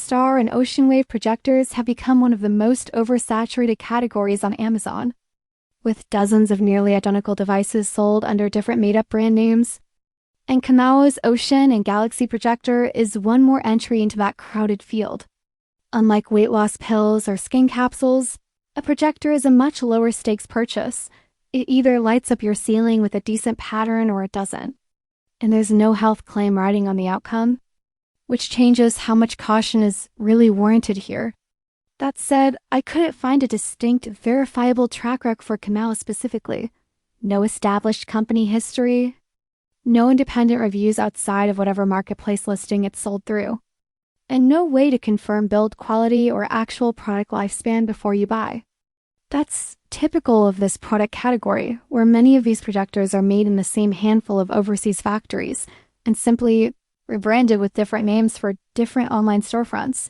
star and ocean wave projectors have become one of the most oversaturated categories on Amazon. With dozens of nearly identical devices sold under different made-up brand names. And Comauo's Ocean and Galaxy Projector is one more entry into that crowded field. Unlike weight loss pills or skin capsules, a projector is a much lower stakes purchase. It either lights up your ceiling with a decent pattern or it doesn't. And there's no health claim riding on the outcome, which changes how much caution is really warranted here. That said, I couldn't find a distinct, verifiable track record for Comauo specifically. No established company history, no independent reviews outside of whatever marketplace listing it's sold through, and no way to confirm build quality or actual product lifespan before you buy. That's typical of this product category, where many of these projectors are made in the same handful of overseas factories and simply rebranded with different names for different online storefronts.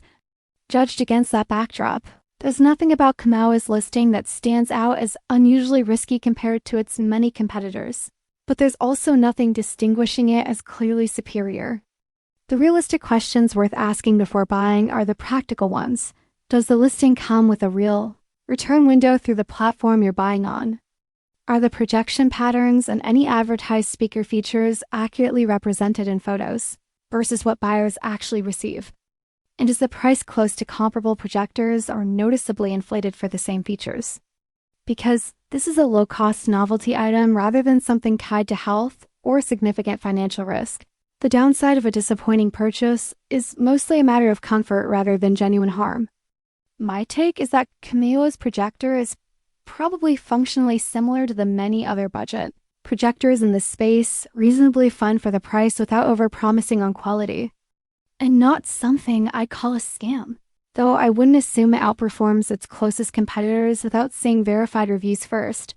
Judged against that backdrop, there's nothing about Comauo's listing that stands out as unusually risky compared to its many competitors. But there's also nothing distinguishing it as clearly superior. The realistic questions worth asking before buying are the practical ones. Does the listing come with a real return window through the platform you're buying on? Are the projection patterns and any advertised speaker features accurately represented in photos versus what buyers actually receive? And is the price close to comparable projectors or noticeably inflated for the same features? Because this is a low-cost novelty item rather than something tied to health or significant financial risk. The downside of a disappointing purchase is mostly a matter of comfort rather than genuine harm. My take is that Comauo's projector is probably functionally similar to the many other budget projectors in this space, reasonably fun for the price without over-promising on quality. And not something I'd call a scam. Though I wouldn't assume it outperforms its closest competitors without seeing verified reviews first.